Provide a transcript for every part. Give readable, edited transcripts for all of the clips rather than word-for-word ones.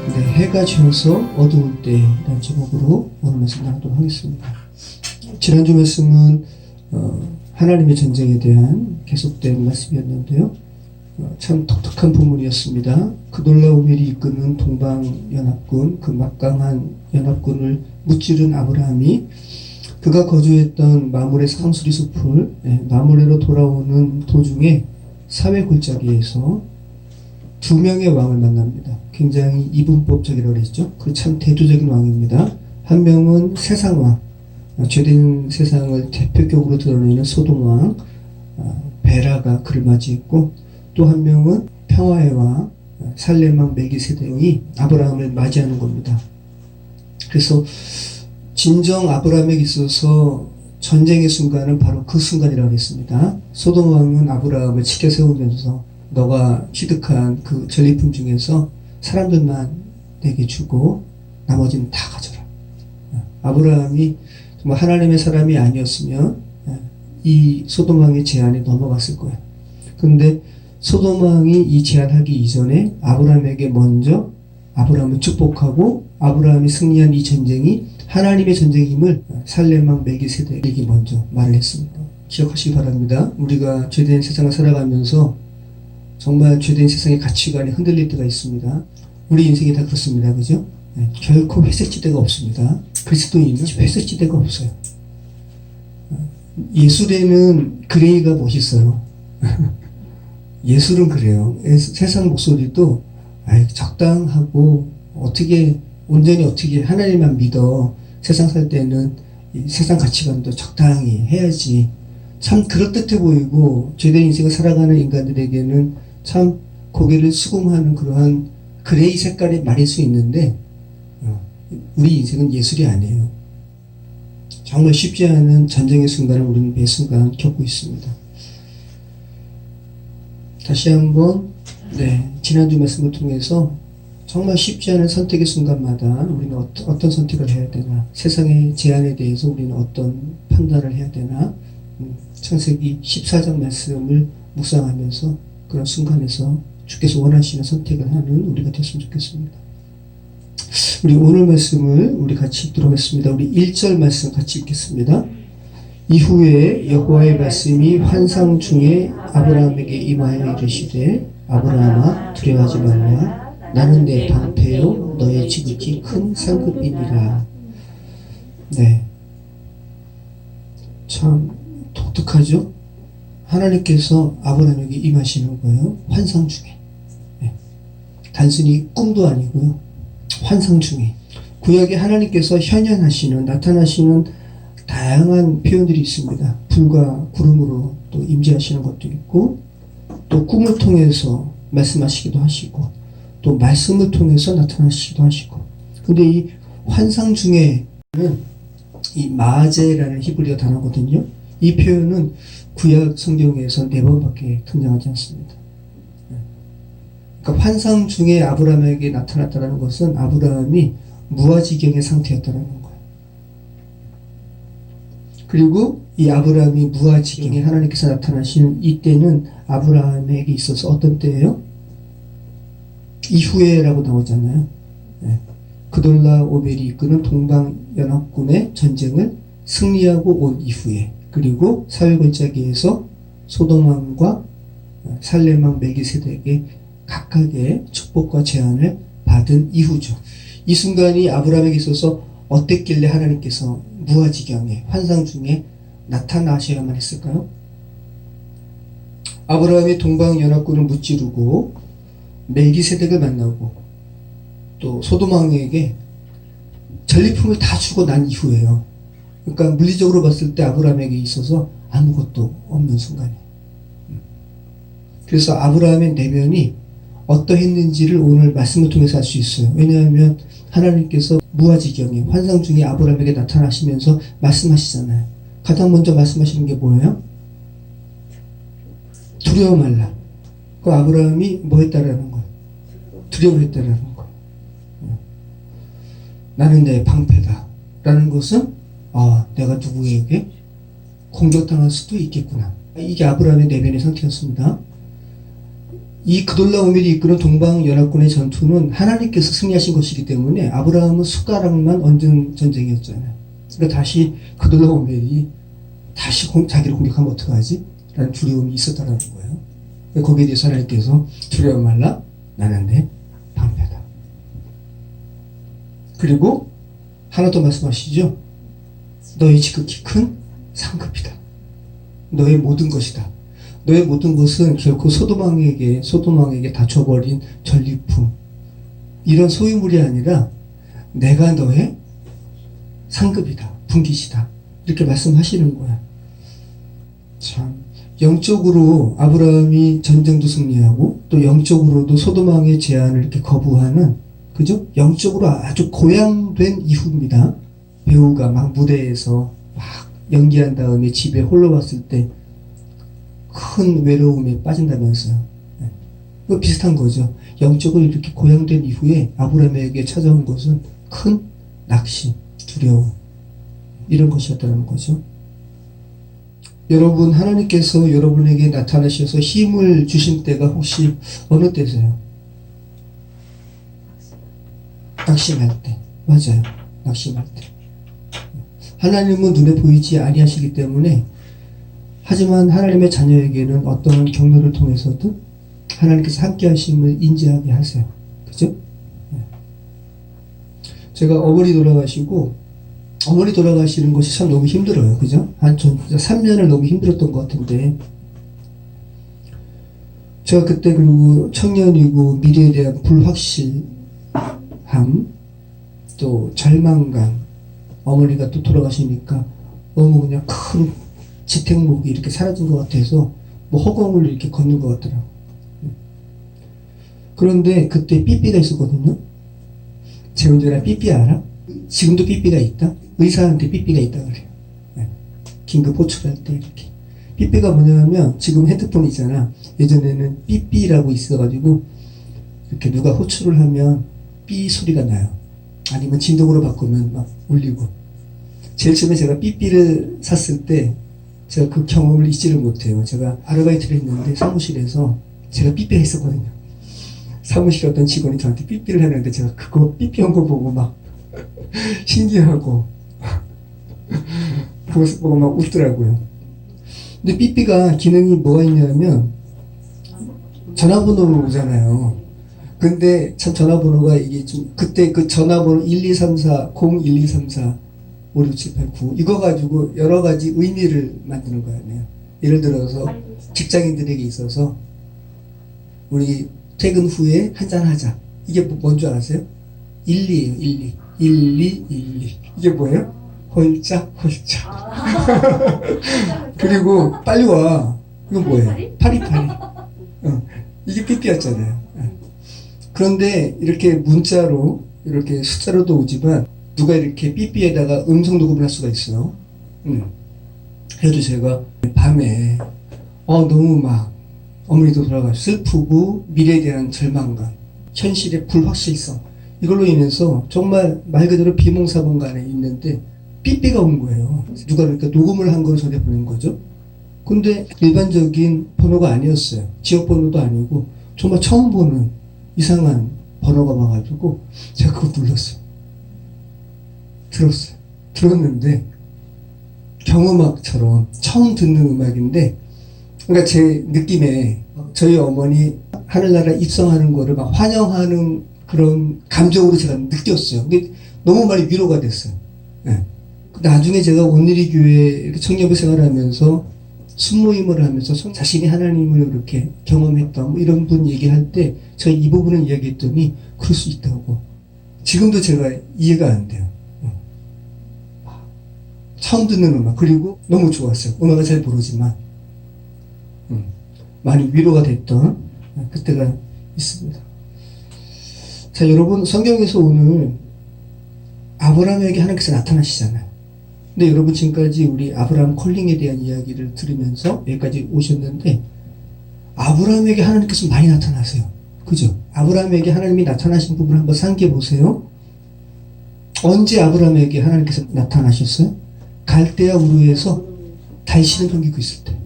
네, 해가 지어서 어두울 때라는 제목으로 오늘 말씀 나누도록 하겠습니다. 지난주 말씀은 하나님의 전쟁에 대한 계속된 말씀이었는데요. 참 독특한 부문이었습니다. 그돌라오멜이 이끄는 동방연합군, 그 막강한 연합군을 무찌른 아브라함이 그가 거주했던 마므레 상수리 숲을 마므레로 돌아오는 도중에 사회 골짜기에서 두 명의 왕을 만납니다. 굉장히 이분법적이라고 그랬죠. 그 참 대조적인 왕입니다. 한 명은 세상왕, 죄된 세상을 대표격으로 드러내는 소돔왕 베라가 그를 맞이했고, 또 한 명은 평화의 왕 살렘왕 멜기세덱이 아브라함을 맞이하는 겁니다. 그래서 진정 아브라함에게 있어서 전쟁의 순간은 바로 그 순간이라고 했습니다. 소돔 왕은 아브라함을 치켜 세우면서 너가 취득한 그 전리품 중에서 사람들만 내게 주고 나머지는 다 가져라. 아브라함이 정말 하나님의 사람이 아니었으면 이 소돔 왕의 제안에 넘어갔을 거예요. 그런데 소돔 왕이 이 제안하기 이전에 아브라함에게 먼저 아브라함을 축복하고 아브라함이 승리한 이 전쟁이 하나님의 전쟁임을 살렘왕 멜기세덱이 먼저 말을 했습니다. 기억하시기 바랍니다. 우리가 죄된 세상을 살아가면서 정말 죄된 세상의 가치관이 흔들릴 때가 있습니다. 우리 인생이 다 그렇습니다. 그죠? 결코 회색지대가 없습니다. 그리스도인은 회색지대가 없어요. 예술에는 그레이가 멋있어요. 예술은 그래요. 세상 목소리도 적당하고 온전히 어떻게 하나님만 믿어. 세상 살 때는 세상 가치관도 적당히 해야지. 참 그럴듯해 보이고 죄된 인생을 살아가는 인간들에게는 참 고개를 수긍하는 그러한 그레이 색깔이 말일 수 있는데 우리 인생은 예술이 아니에요. 정말 쉽지 않은 전쟁의 순간을 우리는 매 순간 겪고 있습니다. 다시 한번 지난주 말씀을 통해서 정말 쉽지 않은 선택의 순간마다 우리는 어떤 선택을 해야 되나, 세상의 제안에 대해서 우리는 어떤 판단을 해야 되나, 창세기 14장 말씀을 묵상하면서 그런 순간에서 주께서 원하시는 선택을 하는 우리가 됐으면 좋겠습니다. 우리 오늘 말씀을 우리 같이 읽도록 하겠습니다. 우리 1절 말씀 같이 읽겠습니다. 이후에 여호와의 말씀이 환상 중에 아브라함에게 임하여 이르시되 아브라함아 두려워하지 말라. 나는 내 방패요 너의 지극히 큰 상급이니라. 참 독특하죠? 하나님께서 아브라함에게 임하시는 거예요. 환상 중에. 단순히 꿈도 아니고요. 환상 중에. 구약에 하나님께서 현현하시는, 나타나시는 다양한 표현들이 있습니다. 불과 구름으로 또 임재하시는 것도 있고, 또 꿈을 통해서 말씀하시기도 하시고, 또 말씀을 통해서 나타나시기도 하시고. 근데 이 환상 중에는 이 마제라는 히브리어 단어거든요. 이 표현은 구약 성경에서 4번밖에 등장하지 않습니다. 그러니까 환상 중에 아브라함에게 나타났다는 것은 아브라함이 무아지경의 상태였다는 거예요. 그리고 이 아브라함이 무아지경에 하나님께서 나타나시는 이때는 아브라함에게 있어서 어떤 때예요? 이후에라고 나오잖아요. 그돌라오멜이 이끄는 동방연합군의 전쟁을 승리하고 온 이후에, 그리고 사회골짜기에서 소돔왕과 살렘왕 멜기세덱의 각각의 축복과 제안을 받은 이후죠. 이 순간이 아브라함에게 있어서 어땠길래 하나님께서 무아지경에 환상 중에 나타나셔야만 했을까요? 아브라함이 동방연합군을 무찌르고 멜기세덱을 만나고 또 소돔왕에게 전리품을 다 주고 난 이후에요. 그러니까 물리적으로 봤을 때 아브라함에게 있어서 아무것도 없는 순간이에요. 그래서 아브라함의 내면이 어떠했는지를 오늘 말씀을 통해서 알 수 있어요. 왜냐하면 하나님께서 무아지경에 환상 중에 아브라함에게 나타나시면서 말씀하시잖아요. 가장 먼저 말씀하시는 게 뭐예요? 두려워 말라. 그 아브라함이 뭐 했다라는 거예요? 두려워했다라는 거예요. 나는 내 방패다 라는 것은 내가 누구에게 공격당할 수도 있겠구나. 이게 아브라함의 내면의 상태였습니다. 이 그돌라오멜이 이끄는 동방연합군의 전투는 하나님께서 승리하신 것이기 때문에 아브라함은 숟가락만 얹은 전쟁이었잖아요. 그러니까 다시 그돌라오멜이 다시 자기를 공격하면 어떡하지? 라는 두려움이 있었다는 거예요. 그러니까 거기에 대해서 하나님께서 두려워 말라, 나는 내 방패다. 그리고 하나 더 말씀하시죠. 너의 지극히 큰 상급이다. 너의 모든 것이다. 너의 모든 것은 결코 소돔왕에게 다쳐버린 전리품, 이런 소유물이 아니라 내가 너의 상급이다, 분깃이다, 이렇게 말씀하시는 거야. 참, 영적으로 아브라함이 전쟁도 승리하고 또 영적으로도 소돔왕의 제안을 이렇게 거부하는, 그죠? 영적으로 아주 고양된 이후입니다. 배우가 막 무대에서 막 연기한 다음에 집에 홀로 왔을 때 큰 외로움에 빠진다면서요. 네. 비슷한 거죠. 영적으로 이렇게 고양된 이후에 아브라함에게 찾아온 것은 큰 낙심, 두려움, 이런 것이었다는 거죠. 여러분, 하나님께서 여러분에게 나타나셔서 힘을 주신 때가 혹시 어느 때세요? 낙심할 때. 맞아요. 낙심할 때. 하나님은 눈에 보이지 아니하시기 때문에, 하지만 하나님의 자녀에게는 어떤 경로를 통해서든 하나님께서 함께 하심을 인지하게 하세요. 그죠? 제가 어머니 돌아가시는 것이 참 너무 힘들어요. 그죠? 한 3년을 너무 힘들었던 것 같은데, 제가 그때 그리고 청년이고 미래에 대한 불확실함, 또 절망감, 어머니가 또 돌아가시니까 너무 그냥 큰 지택목이 이렇게 사라진 것 같아서 뭐 허공을 이렇게 걷는 것 같더라고요. 그런데 그때 삐삐가 있었거든요. 재훈이랑 삐삐 알아? 지금도 삐삐가 있다? 의사한테 삐삐가 있다 그래요. 네. 긴급 호출할 때 이렇게. 삐삐가 뭐냐면, 지금 핸드폰 있잖아. 예전에는 삐삐라고 있어가지고 이렇게 누가 호출을 하면 삐 소리가 나요. 아니면 진동으로 바꾸면 막 울리고. 제일 처음에 제가 삐삐를 샀을 때 제가 그 경험을 잊지를 못해요. 제가 아르바이트를 했는데 사무실에서 제가 삐삐가 있었거든요. 사무실 어떤 직원이 저한테 삐삐를 했는데 제가 그거 삐삐한 거 보고 막 신기하고 그것을 보고 막 웃더라고요. 근데 삐삐가 기능이 뭐가 있냐면 전화번호로 오잖아요. 근데 참 전화번호가 이게 좀 그때 그 전화번호 1234 0123 56789 이거 가지고 여러 가지 의미를 만드는 거 아니에요. 예를 들어서 직장인들에게 있어서 우리 퇴근 후에 한잔 하자. 이게 뭔 줄 아세요? 12예요. 12. 1212. 이게 뭐예요? 홀짝. 그리고 빨리 와. 이건 뭐예요? 파리파리. 이게 삐삐였잖아요. 그런데 이렇게 문자로 이렇게 숫자로도 오지만 누가 이렇게 삐삐에다가 음성 녹음을 할 수가 있어요. 그래도 제가 밤에 너무 막 어머니도 돌아가시고 슬프고 미래에 대한 절망감, 현실의 불확실성, 이걸로 인해서 정말 말 그대로 비몽사몽간에 있는데 삐삐가 온 거예요. 누가 그러니까 녹음을 한 걸 저한테 보낸 거죠. 근데 일반적인 번호가 아니었어요. 지역 번호도 아니고 정말 처음 보는 이상한 번호가 와가지고 제가 그거 눌렀어요. 들었는데 경음악처럼 처음 듣는 음악인데, 그러니까 제 느낌에 저희 어머니 하늘나라 입성하는 거를 막 환영하는 그런 감정으로 제가 느꼈어요. 근데 너무 많이 위로가 됐어요. 네. 나중에 제가 온누리 교회 청년부 생활하면서 순모임을 하면서 자신이 하나님을 이렇게 경험했던 뭐 이런 분 얘기할 때 제가 이 부분을 이야기했더니 그럴 수 있다고. 지금도 제가 이해가 안 돼요. 처음 듣는 음악, 그리고 너무 좋았어요. 음악을 잘 모르지만 많이 위로가 됐던 그때가 있습니다. 자, 여러분, 성경에서 오늘 아브라함에게 하나님께서 나타나시잖아요. 근데 여러분, 지금까지 우리 아브라함 콜링에 대한 이야기를 들으면서 여기까지 오셨는데 아브라함에게 하나님께서 많이 나타나세요. 그죠? 아브라함에게 하나님이 나타나신 부분을 한번 상기해 보세요. 언제 아브라함에게 하나님께서 나타나셨어요? 갈대아 우르에서 달신을 섬기고 있을 때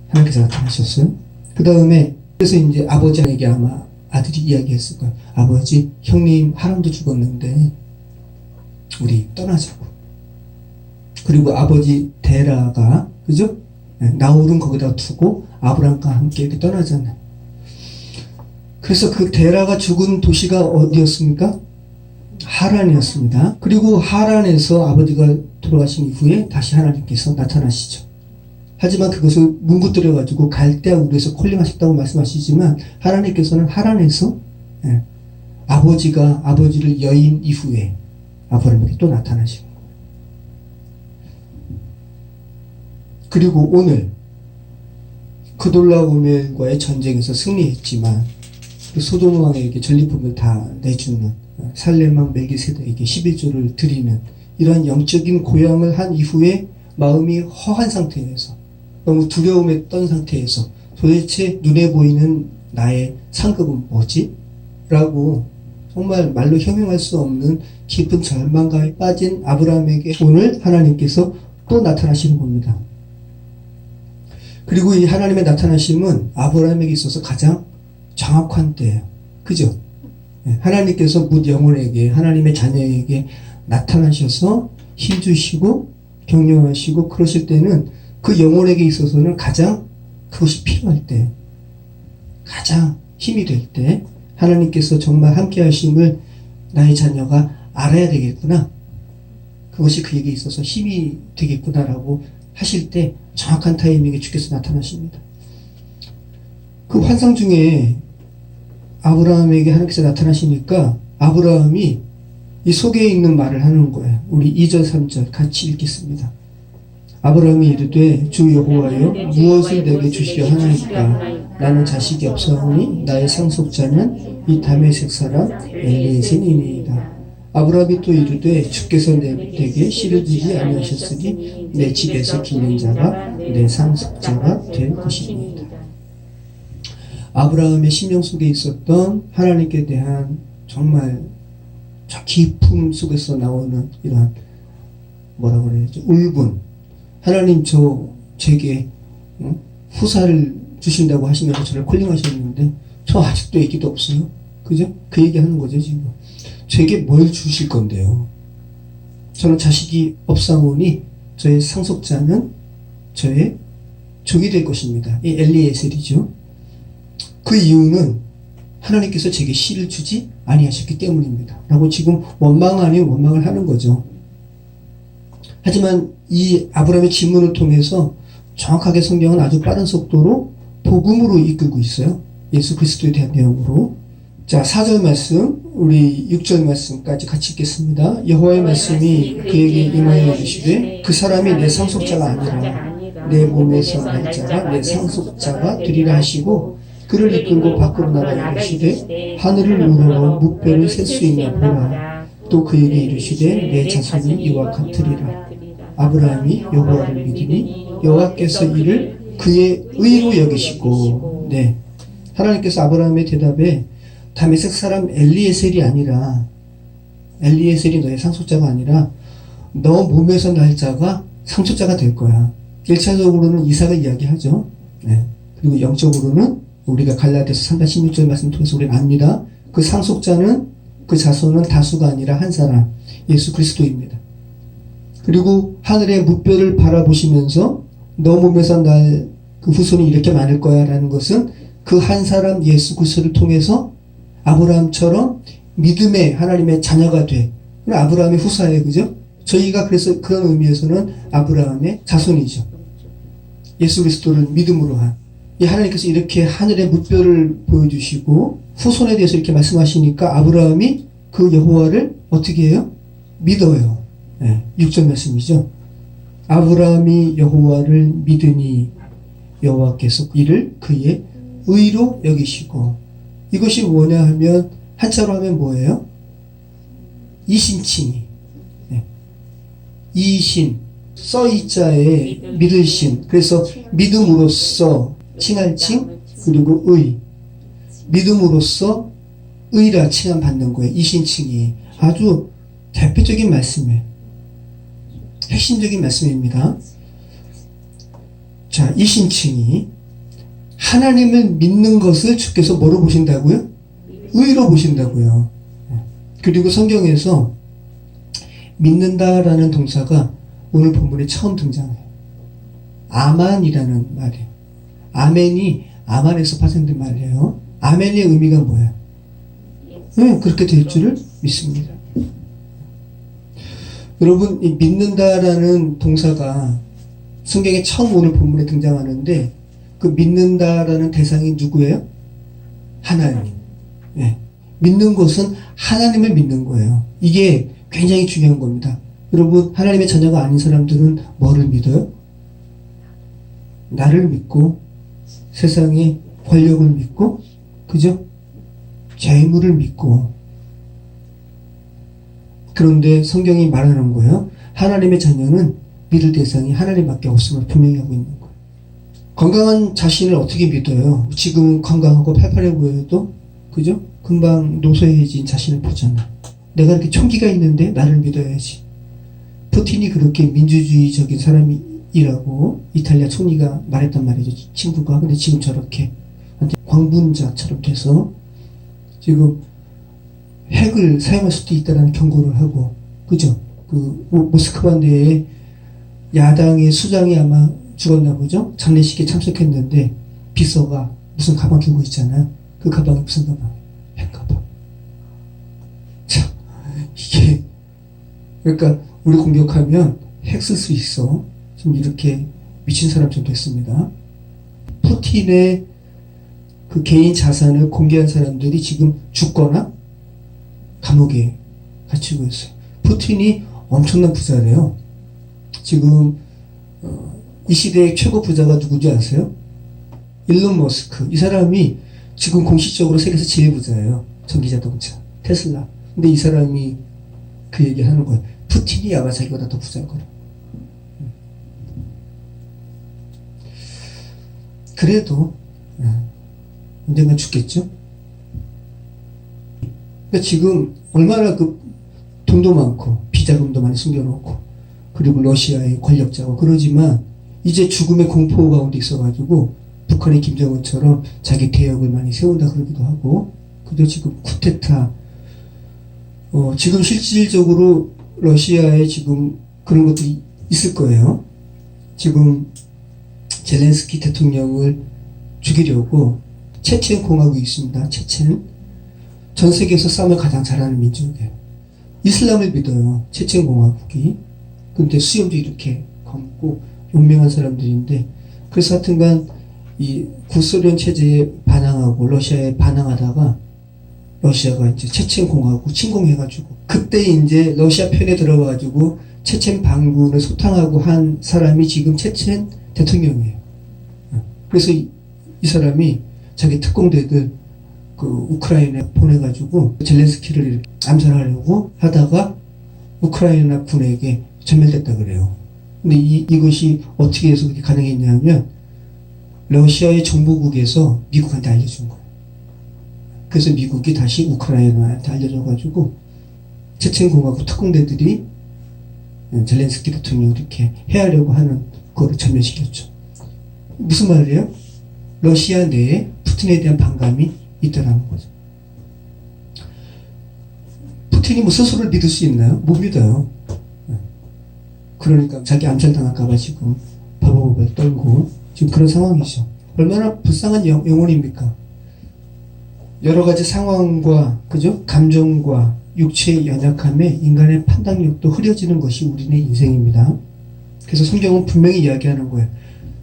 하나님께서 나타나셨어요. 그 다음에 그래서 이제 아버지에게 아마 아들이 이야기했을 거예요. 아버지, 형님 하람도 죽었는데 우리 떠나자고. 그리고 아버지 데라가 그죠? 나홀은 거기다 두고 아브람과 함께 이렇게 떠나잖아요. 그래서 그 데라가 죽은 도시가 어디였습니까? 하란이었습니다. 그리고 하란에서 아버지가 돌아가신 이후에 다시 하나님께서 나타나시죠. 하지만 그것을 뭉긋들여가지고 갈대아 우르에서 콜링하셨다고 말씀하시지만 하나님께서는 하란에서 아버지를 여인 이후에 아브라함에게 또 나타나시고, 그리고 오늘 그돌라오멜과의 전쟁에서 승리했지만 그 소돔 왕에게 전리품을 다 내주는 살렘 왕 멜기세덱에게 11조를 드리는 이러한 영적인 고향을 한 이후에 마음이 허한 상태에서 너무 두려움에 떤 상태에서 도대체 눈에 보이는 나의 상급은 뭐지? 라고 정말 말로 형용할 수 없는 깊은 절망감에 빠진 아브라함에게 오늘 하나님께서 또 나타나시는 겁니다. 그리고 이 하나님의 나타나심은 아브라함에게 있어서 가장 정확한 때예요. 그죠? 하나님께서 묻 영혼에게, 하나님의 자녀에게 나타나셔서 힘주시고 격려하시고 그러실 때는 그 영혼에게 있어서는 가장 그것이 필요할 때, 가장 힘이 될 때 하나님께서 정말 함께 하심을 나의 자녀가 알아야 되겠구나, 그것이 그에게 있어서 힘이 되겠구나라고 하실 때 정확한 타이밍에 주께서 나타나십니다. 그 환상 중에 아브라함에게 하나님께서 나타나시니까 아브라함이 이 속에 있는 말을 하는 거예요. 우리 2절 3절 같이 읽겠습니다. 아브라함이 이르되 주 여호와여 무엇을 내게 주시려 하나이까? 나는 자식이 없사오니 나의 상속자는 이 다메섹 사람 엘리에셀이니이다. 아브라함이 또 이르되 주께서 내게 씨를 주지 아니하셨으니 내 집에서 기는 자가 내 상속자가 될 것이니이다. 아브라함의 심령 속에 있었던 하나님께 대한 정말 저 깊음 속에서 나오는 이러한 뭐라고 그래야죠? 울분. 하나님 제게 후사를 주신다고 하시면서 저를 콜링하셨는데 저 아직도 애기도 없어요. 그죠? 그 얘기하는 거죠 지금. 제게 뭘 주실 건데요? 저는 자식이 없사오니 저의 상속자는 저의 종이 될 것입니다. 이 엘리에셀이죠. 그 이유는 하나님께서 제게 씨를 주지 아니하셨기 때문입니다. 라고 지금 원망 아닌 원망을 하는 거죠. 하지만 이 아브라함의 질문을 통해서 정확하게 성경은 아주 빠른 속도로 복음으로 이끌고 있어요. 예수 그리스도에 대한 내용으로. 자, 4절 말씀, 우리 6절 말씀까지 같이 읽겠습니다. 여호와의 말씀이 그에게 임하여 이르시되 그 사람이 내 상속자가 아니라 내 몸에서 날 자가 내 상속자가 되리라 하시고 그를 이끌고 밖으로 나가 이르시되 하늘을 우러러 묵배를 셀 수 있나 보라. 또 그에게 이르시되 내 자손이 이와 같으리라. 아브라함이 여호와를 믿으니 여호와께서 이를 그의 의로 여기시고, 네, 하나님께서 아브라함의 대답에 다메섹 사람 엘리에셀이 아니라, 엘리에셀이 너의 상속자가 아니라 너 몸에서 날 자가 상속자가 될 거야. 1차적으로는 이삭을 이야기하죠. 네. 그리고 영적으로는 우리가 갈라디아서 3장 16절 말씀 통해서 우리는 압니다. 그 상속자는, 그 자손은 다수가 아니라 한 사람, 예수 그리스도입니다. 그리고 하늘의 무뼈를 바라보시면서 너 몸에서 날 그 후손이 이렇게 많을 거야 라는 것은 그 한 사람 예수 그리스도를 통해서 아브라함처럼 믿음의 하나님의 자녀가 돼. 아브라함의 후사예요. 그죠? 저희가 그래서 그런 의미에서는 아브라함의 자손이죠. 예수 그리스도를 믿음으로 한. 이 하나님께서 이렇게 하늘의 무뼈를 보여주시고 후손에 대해서 이렇게 말씀하시니까 아브라함이 그 여호와를 어떻게 해요? 믿어요. 네, 6절 말씀이죠. 아브라함이 여호와를 믿으니 여호와께서 이를 그의 의로 여기시고, 이것이 뭐냐 하면 한자로 하면 뭐예요? 이신칭이. 네. 이신, 써이자에 믿으신. 그래서 믿음으로써 칭할 칭, 그리고 의. 믿음으로써 의라 칭함 받는 거예요. 이신칭이. 아주 대표적인 말씀이에요. 핵심적인 말씀입니다. 자, 이신칭이 하나님을 믿는 것을 주께서 뭐로 보신다고요? 의로 보신다고요. 그리고 성경에서 믿는다라는 동사가 오늘 본문에 처음 등장해요. 아만이라는 말이에요. 아멘이 아만에서 파생된 말이에요. 아멘의 의미가 뭐예요? 네, 그렇게 될 줄을 믿습니다. 여러분, 이 믿는다라는 동사가 성경에 처음 오늘 본문에 등장하는데 그 믿는다라는 대상이 누구예요? 하나님. 네. 믿는 것은 하나님을 믿는 거예요. 이게 굉장히 중요한 겁니다. 여러분, 하나님의 자녀가 아닌 사람들은 뭐를 믿어요? 나를 믿고 세상의 권력을 믿고 그죠? 재물을 믿고. 그런데 성경이 말하는 거예요. 하나님의 자녀는 믿을 대상이 하나님밖에 없음을 분명히 하고 있는 거예요. 건강한 자신을 어떻게 믿어요? 지금 건강하고 팔팔해 보여도 그죠? 금방 노쇠해진 자신을 보잖아. 내가 이렇게 총기가 있는데 나를 믿어야지. 푸틴이 그렇게 민주주의적인 사람이라고 이탈리아 총리가 말했단 말이죠. 친구가. 근데 지금 저렇게 광분자처럼 돼서 지금 핵을 사용할 수도 있다는 경고를 하고, 그죠? 그 모스크바 내에 야당의 수장이 아마 죽었나 보죠? 장례식에 참석했는데 비서가 무슨 가방 들고 있잖아요. 그 가방이 무슨 가방? 핵 가방. 참, 이게 그러니까 우리 공격하면 핵 쓸 수 있어. 좀 이렇게 미친 사람처럼 됐습니다. 푸틴의 그 개인 자산을 공개한 사람들이 지금 죽거나 감옥에 갇히고 있어요. 푸틴이 엄청난 부자래요. 지금 이 시대의 최고 부자가 누구지 아세요? 일론 머스크. 이 사람이 지금 공식적으로 세계에서 제일 부자예요. 전기자동차, 테슬라. 근데 이 사람이 그 얘기 하는 거예요. 푸틴이 아마 자기보다 더 부자일 거라. 그래도 언젠간 죽겠죠? 그러니까 지금 얼마나 그 돈도 많고 비자금도 많이 숨겨놓고 그리고 러시아의 권력자고 그러지만 이제 죽음의 공포 가운데 있어가지고 북한의 김정은처럼 자기 대역을 많이 세운다 그러기도 하고 그저 지금 쿠데타 지금 실질적으로 러시아에 지금 그런 것도 있을 거예요. 지금 젤렌스키 대통령을 죽이려고 체첸 공화국이 있습니다. 체첸. 전 세계에서 싸움을 가장 잘하는 민족이에요. 이슬람을 믿어요. 체첸 공화국이. 근데 수염도 이렇게 감고 용맹한 사람들인데 그래서 하여튼간 이 구소련 체제에 반항하고 러시아에 반항하다가 러시아가 이제 체첸 공화국 침공해가지고 그때 이제 러시아 편에 들어가가지고 체첸 반군을 소탕하고 한 사람이 지금 체첸 대통령이에요. 그래서 이 사람이 자기 특공대들 그 우크라이나에 보내가지고 젤렌스키를 이렇게 암살하려고 하다가 우크라이나 군에게 전멸됐다 그래요. 근데 이것이 어떻게 해서 그렇게 가능했냐면 러시아의 정보국에서 미국한테 알려준 거예요. 그래서 미국이 다시 우크라이나한테 알려줘가지고 체첸 공화국 특공대들이 젤렌스키 대통령을 이렇게 해하려고 하는 그거를 전멸시켰죠. 무슨 말이에요? 러시아 내에 푸틴에 대한 반감이 있다라는 거죠. 푸틴이 뭐 스스로를 믿을 수 있나요? 못 믿어요. 그러니까 자기 암살당할까봐 지금 바보바보 떨고 지금 그런 상황이죠. 얼마나 불쌍한 영혼입니까? 여러 가지 상황과 그죠? 감정과 육체의 연약함에 인간의 판단력도 흐려지는 것이 우리의 인생입니다. 그래서 성경은 분명히 이야기하는 거예요.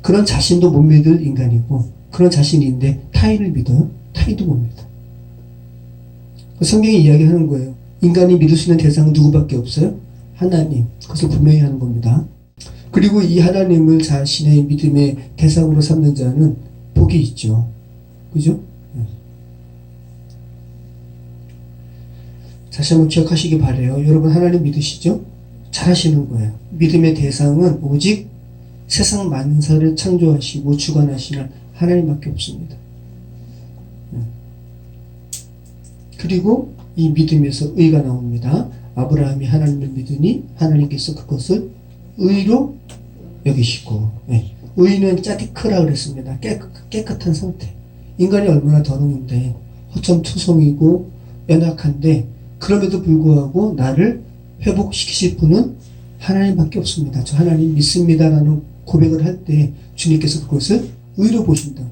그런 자신도 못 믿을 인간이고 그런 자신인데 타인을 믿어요? 타인도 못 믿어. 성경이 이야기하는 거예요. 인간이 믿을 수 있는 대상은 누구밖에 없어요? 하나님. 그것을 분명히 하는 겁니다. 그리고 이 하나님을 자신의 믿음의 대상으로 삼는 자는 복이 있죠. 그죠? 다시 한번 기억하시기 바라요. 여러분 하나님 믿으시죠? 잘하시는 거예요. 믿음의 대상은 오직 세상 만사를 창조하시고 주관하시는 하나님밖에 없습니다. 그리고 이 믿음에서 의가 나옵니다. 아브라함이 하나님을 믿으니 하나님께서 그것을 의로 여기시고 의인은 짜디크라 그랬습니다. 깨끗한 상태. 인간이 얼마나 더러운데 허점투성이고 연약한데 그럼에도 불구하고 나를 회복시키실 분은 하나님밖에 없습니다. 저 하나님 믿습니다라는 고백을 할 때 주님께서 그것을 의로 보신다고요.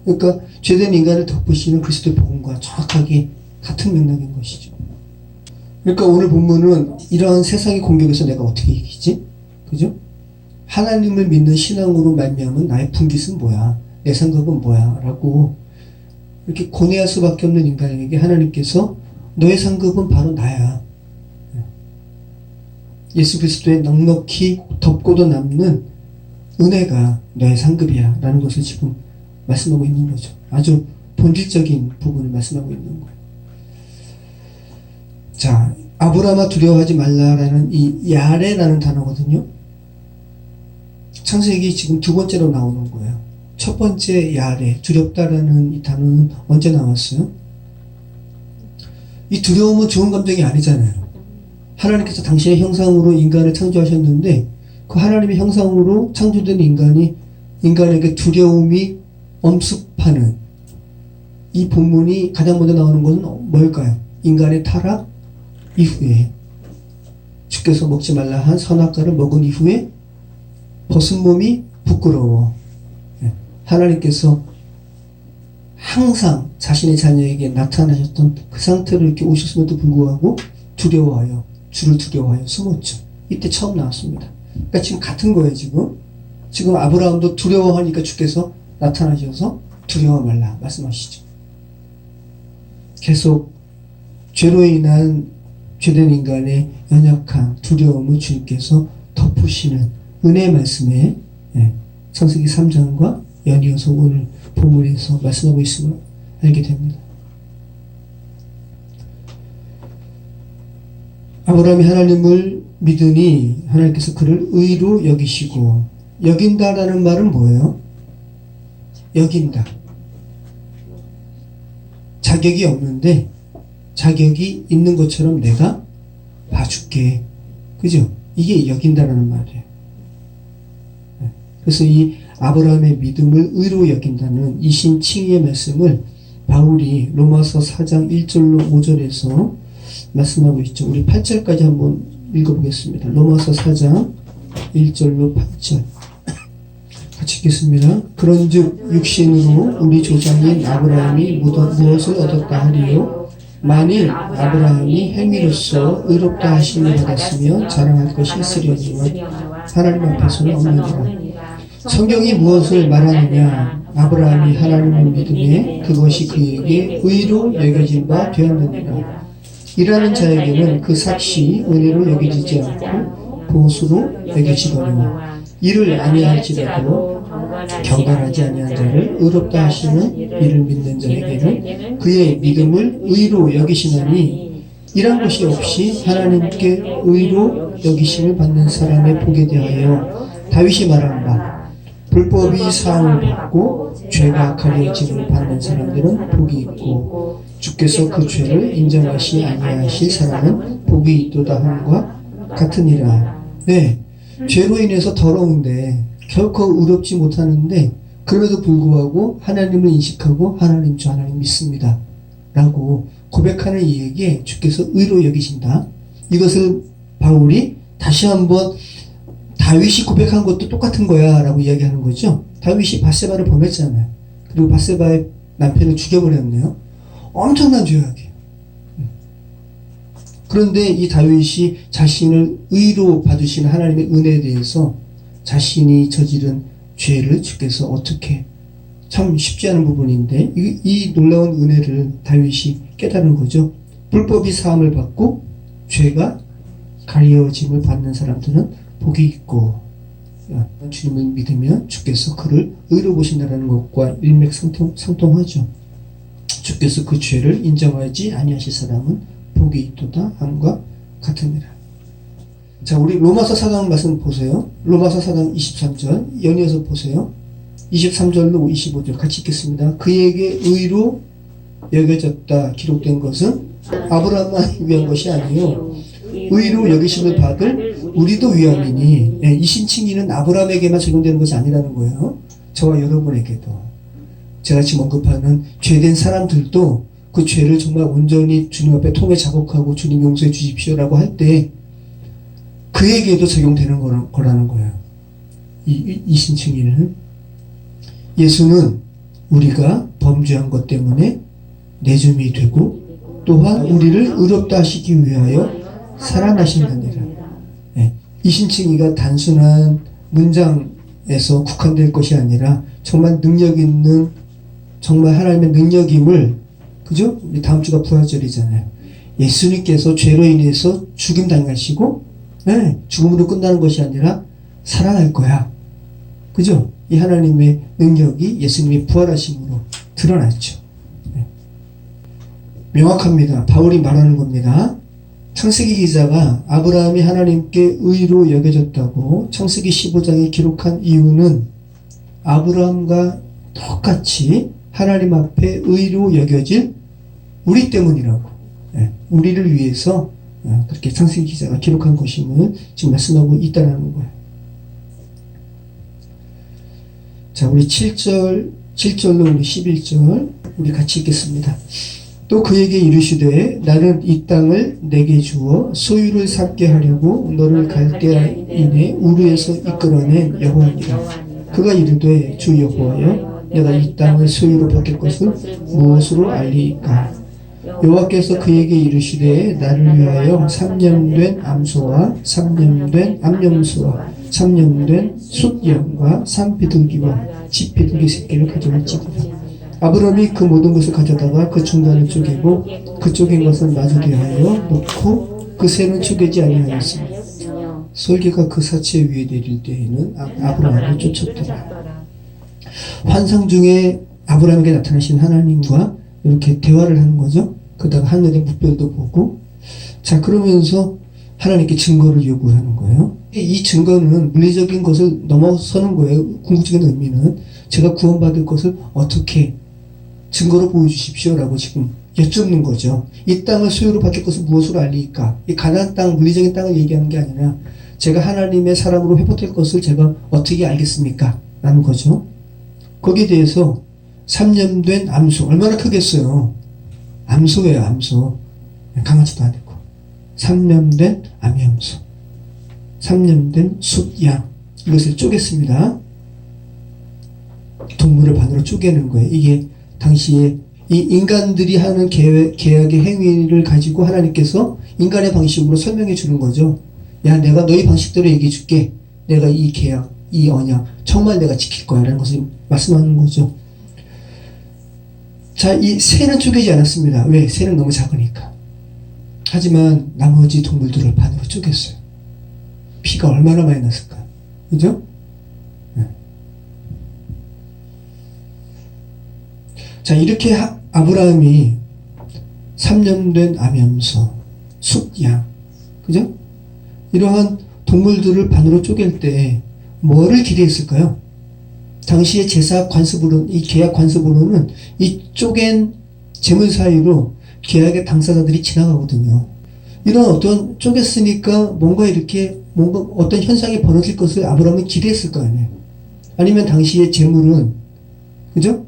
그러니까 죄된 인간을 덮으시는 그리스도의 복음과 정확하게 같은 맥락인 것이죠. 그러니까 오늘 본문은 이러한 세상의 공격에서 내가 어떻게 이기지? 그죠? 하나님을 믿는 신앙으로 말미암은 나의 분깃은 뭐야? 내 상급은 뭐야? 라고 이렇게 고뇌할 수밖에 없는 인간에게 하나님께서 너의 상급은 바로 나야. 예수 그리스도의 넉넉히 덮고도 남는 은혜가 너의 상급이야 라는 것을 지금 말씀하고 있는 거죠. 아주 본질적인 부분을 말씀하고 있는 거예요. 자, 아브라함아 두려워하지 말라라는 이 야레라는 단어거든요. 창세기 지금 두 번째로 나오는 거예요. 첫 번째 야레, 두렵다라는 이 단어는 언제 나왔어요? 이 두려움은 좋은 감정이 아니잖아요. 하나님께서 당신의 형상으로 인간을 창조하셨는데 그 하나님의 형상으로 창조된 인간이 인간에게 두려움이 엄습하는 이 본문이 가장 먼저 나오는 것은 뭘까요? 인간의 타락 이후에 주께서 먹지 말라 한 선악과를 먹은 이후에 벗은 몸이 부끄러워. 하나님께서 항상 자신의 자녀에게 나타나셨던 그 상태로 이렇게 오셨음에도 불구하고 두려워하여 주를 두려워하여 숨었죠. 이때 처음 나왔습니다. 그러니까 지금 같은 거예요. 지금 아브라함도 두려워하니까 주께서 나타나셔서 두려워 말라 말씀하시죠. 계속 죄로 인한 죄된 인간의 연약한 두려움을 주님께서 덮으시는 은혜의 말씀에 창세기 3장과 연이어서 오늘 본문에서 말씀하고 있음을 알게 됩니다. 아브라함이 하나님을 믿으니 하나님께서 그를 의로 여기시고, 여긴다라는 말은 뭐예요? 여긴다. 자격이 없는데 자격이 있는 것처럼 내가 봐줄게. 그죠? 이게 여긴다라는 말이에요. 그래서 이 아브라함의 믿음을 의로 여긴다는 이 신칭의의 말씀을 바울이 로마서 4장 1절로 5절에서 말씀하고 있죠. 우리 8절까지 한번 읽어보겠습니다. 로마서 4장 1절로 8절 같이 읽겠습니다. 그런즉 육신으로 우리 조상인 아브라함이 무엇을 얻었다 하리요? 만일 아브라함이 행위로서 의롭다 하심을 받았으면 자랑할 것이 있으려니와 하나님 앞에서는 없느니라. 성경이 무엇을 말하느냐? 아브라함이 하나님을 믿음에 그것이 그에게 의로 여겨진 바 되었느니라. 일하는 자에게는 그 삭시 은혜로 여겨지지 않고 보수로 여겨지거니와 이를 아니할지라도 경건하지 아니한 자를 의롭다 하시는 이를 믿는 자에게는 그의 믿음을 의로 여기시나니 이런 것이 없이 하나님께 의로 여기심을 받는 사람의 복에 대하여 다윗이 말한 바 불법이 사함을 받고 죄가 가려짐을 받는 사람들은 복이 있고 주께서 그 죄를 인정하시 아니하실 사람은 복이 있도다 함과 같으니라. 네, 죄로 인해서 더러운데 결코 의롭지 못하는데 그럼에도 불구하고 하나님을 인식하고 하나님 저 하나님 믿습니다 라고 고백하는 이에게 주께서 의로 여기신다. 이것을 바울이 다시 한번 다윗이 고백한 것도 똑같은 거야 라고 이야기하는 거죠. 다윗이 밧세바를 범했잖아요. 그리고 밧세바의 남편을 죽여버렸네요. 엄청난 죄악이에요. 그런데 이 다윗이 자신을 의로 봐주시는 하나님의 은혜에 대해서 자신이 저지른 죄를 주께서 어떻게, 참 쉽지 않은 부분인데 이 놀라운 은혜를 다윗이 깨달은 거죠. 불법이 사함을 받고 죄가 가려짐을 받는 사람들은 복이 있고 주님을 믿으면 주께서 그를 의로 보신다는 것과 일맥상통하죠. 주께서 그 죄를 인정하지 아니하실 사람은 복이 있도다 함과 같으니라. 자, 우리 로마서 4장 말씀 보세요. 로마서 4장 23절 연이어서 보세요. 23절로 25절 같이 읽겠습니다. 그에게 의로 여겨졌다 기록된 것은 아브라함만 위한 것이 아니요 의로 여기심을 받을 우리도 위험이니 이신칭의는 아브라함에게만 적용되는 것이 아니라는 거예요. 저와 여러분에게도. 제가 지금 언급하는 죄된 사람들도 그 죄를 정말 온전히 주님 앞에 통해 자복하고 주님 용서해 주십시오라고 할 때 그에게도 적용되는 거라는 거예요. 이신칭의는. 예수는 우리가 범죄한 것 때문에 내줌이 되고 또한 우리를 의롭다 하시기 위하여 살아나시느니라. 이신칭의가 단순한 문장에서 국한될 것이 아니라 정말 능력 있는 정말 하나님의 능력임을, 그죠? 우리 다음 주가 부활절이잖아요. 예수님께서 죄로 인해서 죽임 당하시고 죽음으로 끝나는 것이 아니라 살아날 거야. 그죠? 이 하나님의 능력이 예수님이 부활하심으로 드러났죠. 명확합니다. 바울이 말하는 겁니다. 창세기 기자가 아브라함이 하나님께 의로 여겨졌다고 창세기 15장에 기록한 이유는 아브라함과 똑같이 하나님 앞에 의로 여겨질 우리 때문이라고, 우리를 위해서 그렇게 창세기 기자가 기록한 것임을 지금 말씀하고 있다는 거예요. 자, 우리 7절로 우리 11절 우리 같이 읽겠습니다. 또 그에게 이르시되 나는 이 땅을 내게 주어 소유를 삼게 하려고 너를 갈대아인의 우르에서 이끌어낸 여호와니라. 그가 이르되 주 여호와여 내가 이 땅을 소유로 받을 것을 무엇으로 알리이까? 여호와께서 그에게 이르시되 나를 위하여 3년 암소와 3년 암염소와 3년 숫양과 3비둘기와 집비둘기 새끼를 가져올지니라. 아브라함이 그 모든 것을 가져다가 그 중간을 쪼개고 그 쪼갠 것을 마주 대하여 놓고 그 새는 쪼개지 아니하였으니 솔개가 그 사체 위에 내릴 때에는 아브라함을 쫓았더라. 환상 중에 아브라함에게 나타나신 하나님과 이렇게 대화를 하는 거죠. 그러다가 하늘의 뭇별도 보고, 자, 그러면서 하나님께 증거를 요구하는 거예요. 이 증거는 물리적인 것을 넘어서는 거예요. 궁극적인 의미는 제가 구원받을 것을 어떻게 증거로 보여주십시오 라고 지금 여쭙는 거죠. 이 땅을 소유로 받을 것을 무엇으로 알리까? 이 가나안 땅, 물리적인 땅을 얘기하는 게 아니라 제가 하나님의 사람으로 회복될 것을 제가 어떻게 알겠습니까? 라는 거죠. 거기에 대해서 3년 된 암소, 얼마나 크겠어요? 암소예요, 암소. 강아지도 아니고. 3년 된 암염소, 3년 된 숫양, 이것을 쪼갰습니다. 동물을 반으로 쪼개는 거예요. 이게 당시에 이 인간들이 하는 계약의 행위를 가지고 하나님께서 인간의 방식으로 설명해 주는 거죠. 야, 내가 너희 방식대로 얘기해 줄게. 내가 이 계약, 이 언약 정말 내가 지킬 거야 라는 것을 말씀하는 거죠. 자, 이 새는 쪼개지 않았습니다. 왜? 새는 너무 작으니까. 하지만 나머지 동물들을 반으로 쪼갰어요. 피가 얼마나 많이 났을까? 그죠? 자, 이렇게 아브라함이 3년 된 암염소, 숫양, 그죠? 이러한 동물들을 반으로 쪼갤 때 뭐를 기대했을까요? 당시의 제사 관습으로는, 이 계약 관습으로는 이 쪼갠 재물 사이로 계약의 당사자들이 지나가거든요. 이런 어떤 쪼갰으니까 뭔가 어떤 현상이 벌어질 것을 아브라함은 기대했을 거 아니에요. 아니면 당시의 재물은, 그죠?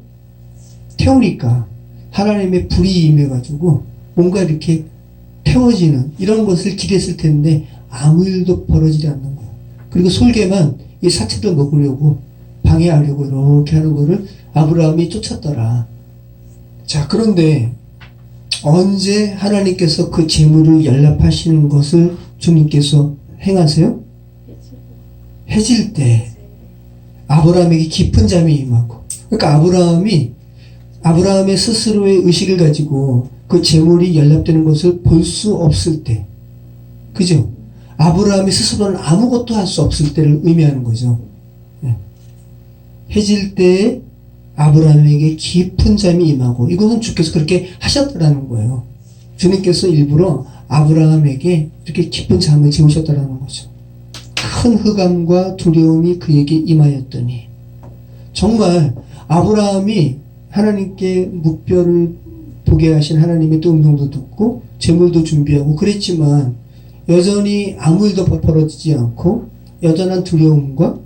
태우니까 하나님의 불이 임해가지고 뭔가 이렇게 태워지는 이런 것을 기대했을 텐데 아무 일도 벌어지지 않는 거예요. 그리고 솔개만 이 사체들 먹으려고 방해하려고 이렇게 하는 거를 아브라함이 쫓았더라. 자, 그런데 언제 하나님께서 그 재물을 연락하시는 것을 주님께서 행하세요? 해질 때 아브라함에게 깊은 잠이 임하고, 그러니까 아브라함의 스스로의 의식을 가지고 그 재물이 연락되는 것을 볼 수 없을 때, 그죠? 아브라함이 스스로는 아무것도 할 수 없을 때를 의미하는 거죠. 해질 때에 아브라함에게 깊은 잠이 임하고, 이것은 주께서 그렇게 하셨다라는 거예요. 주님께서 일부러 아브라함에게 이렇게 깊은 잠을 재우셨다라는 거죠. 큰 흑암과 두려움이 그에게 임하였더니, 정말 아브라함이 하나님께 묵별을 보게 하신 하나님의 또 음성도 듣고 재물도 준비하고 그랬지만 여전히 아무 일도 벌어지지 않고 여전한 두려움과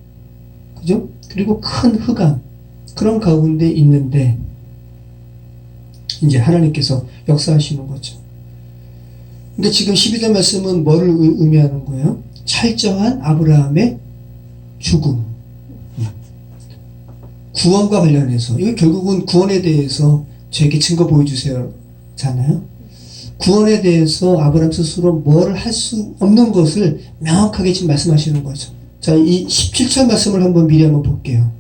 그죠? 그리고 큰 흑암 그런 가운데 있는데 이제 하나님께서 역사하시는 거죠. 근데 지금 12절 말씀은 뭐를 의미하는 거예요? 철저한 아브라함의 죽음. 구원과 관련해서 이거 결국은 구원에 대해서 저에게 증거 보여주세요 잖아요. 구원에 대해서 아브라함 스스로 뭐를 할 수 없는 것을 명확하게 지금 말씀하시는 거죠. 자, 이 17절 말씀을 한번 미리 한번 볼게요.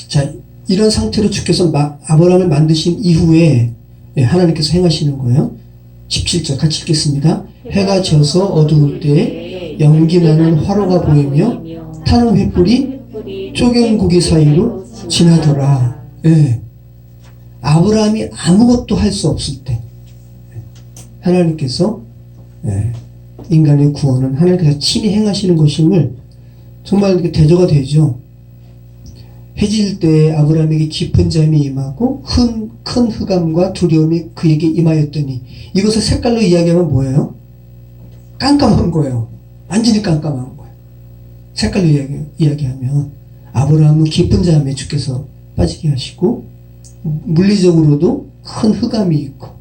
자, 이런 상태로 주께서 아브라함을 만드신 이후에 하나님께서 행하시는 거예요. 17절 같이 읽겠습니다. 해가 져서 어두울 때 연기 나는 화로가 보이며 타는 횃불이 쪼갠 고기 사이로 지나더라. 예. 아브라함이 아무것도 할 수 없을 때 하나님께서 인간의 구원은 하나님께서 친히 행하시는 것임을 정말 이렇게 대조가 되죠. 해질 때 아브라함에게 깊은 잠이 임하고 큰 흑암과 두려움이 그에게 임하였더니 이것을 색깔로 이야기하면 뭐예요? 깜깜한 거예요. 완전히 깜깜한 거예요. 색깔로 이야기하면 아브라함은 깊은 잠에 주께서 빠지게 하시고 물리적으로도 큰 흑암이 있고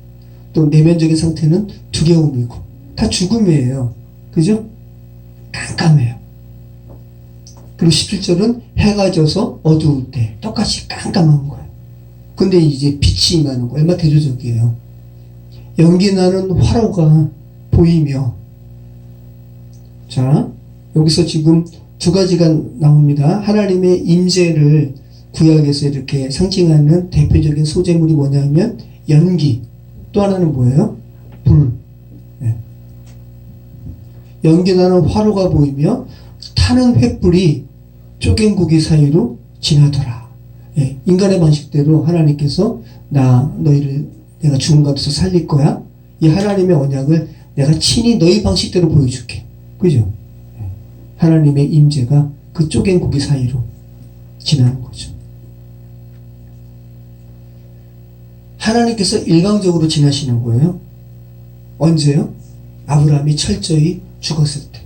또 내면적인 상태는 두려움이고 다 죽음이에요. 그죠? 깜깜해요. 그리고 17절은 해가 져서 어두울 때 똑같이 깜깜한 거예요. 근데 이제 빛이 임하는 거예요. 얼마나 대조적이에요. 연기 나는 화로가 보이며 자 여기서 지금 두 가지가 나옵니다. 하나님의 임재를 구약에서 이렇게 상징하는 대표적인 소재물이 뭐냐면 연기, 또 하나는 뭐예요? 불. 연기 나는 화로가 보이며 타는 횃불이 쪼갠 고기 사이로 지나더라. 인간의 방식대로 하나님께서 너희를 내가 죽은 가운데서 살릴 거야. 이 하나님의 언약을 내가 친히 너희 방식대로 보여줄게. 그죠? 하나님의 임재가 그 쪼갠 고기 사이로 지나는 거죠. 하나님께서 일방적으로 지나시는 거예요. 언제요? 아브라함이 철저히 죽었을 때.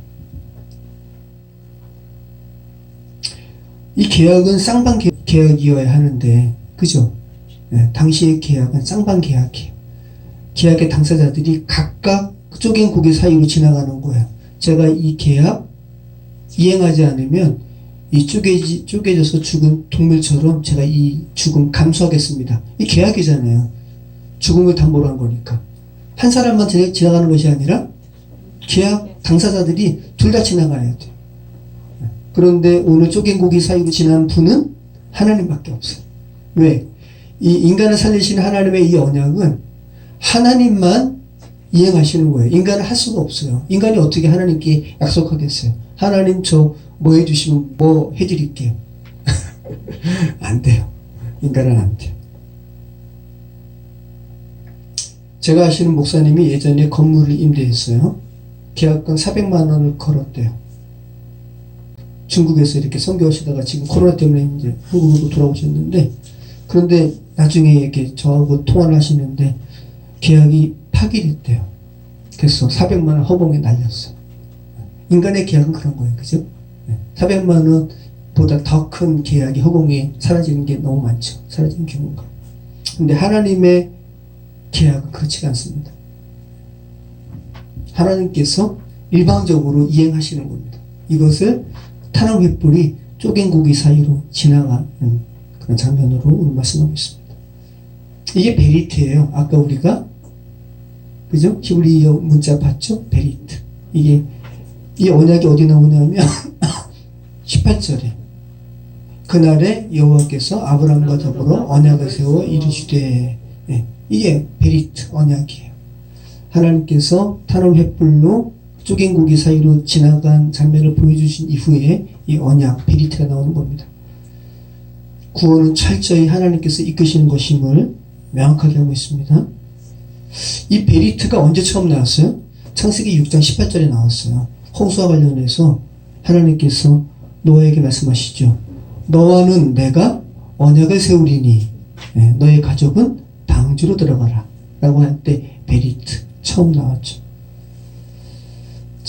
이 계약은 쌍방 계약이어야 하는데, 그죠? 당시의 계약은 쌍방 계약이에요. 계약의 당사자들이 각각 쪼갠 고기 사이로 지나가는 거예요. 제가 이 계약 이행하지 않으면 이 쪼개져서 죽은 동물처럼 제가 이 죽음 감수하겠습니다. 이 계약이잖아요. 죽음을 담보로 한 거니까. 한 사람만 지나가는 것이 아니라 계약 당사자들이 둘 다 지나가야 돼요. 그런데 오늘 쪼갠 고기 사이로 지난 분은 하나님밖에 없어요. 왜? 이 인간을 살리시는 하나님의 이 언약은 하나님만 이행하시는 거예요. 인간은 할 수가 없어요. 인간이 어떻게 하나님께 약속하겠어요? 하나님 저 뭐 해주시면 뭐 해드릴게요. 안 돼요. 인간은 안 돼요. 제가 아시는 목사님이 예전에 건물을 임대했어요. 계약금 400만 원을 걸었대요. 중국에서 이렇게 선교하시다가 지금 코로나 때문에 이제 한국으로 돌아오셨는데, 그런데 나중에 이렇게 저하고 통화를 하시는데 계약이 파기됐대요. 그래서 400만 원 허공에 날렸어. 인간의 계약은 그런 거예요. 그죠? 400만 원보다 더 큰 계약이 허공에 사라지는 게 너무 많죠. 사라지는 경우가. 근데 하나님의 계약은 그렇지 않습니다. 하나님께서 일방적으로 이행하시는 겁니다. 이것을 타는 횃불이 쪼갠 고기 사이로 지나가는 그런 장면으로 오늘 말씀하고 있습니다. 이게 베리트예요. 아까 우리가 그죠? 히브리어 문자 봤죠? 베리트. 이게 이 언약이 어디 나오냐면 18절에 그날에 여호와께서 아브라함과 더불어 언약을 세워 이르시되, 이게 베리트 언약이에요. 하나님께서 타는 횃불로 쪼갠 고기 사이로 지나간 장면을 보여주신 이후에 이 언약 베리트가 나오는 겁니다. 구원은 철저히 하나님께서 이끄시는 것임을 명확하게 하고 있습니다. 이 베리트가 언제 처음 나왔어요? 창세기 6장 18절에 나왔어요. 홍수와 관련해서 하나님께서 노아에게 말씀하시죠. 너와는 내가 언약을 세우리니 너의 가족은 방주로 들어가라 라고 할 때 베리트 처음 나왔죠.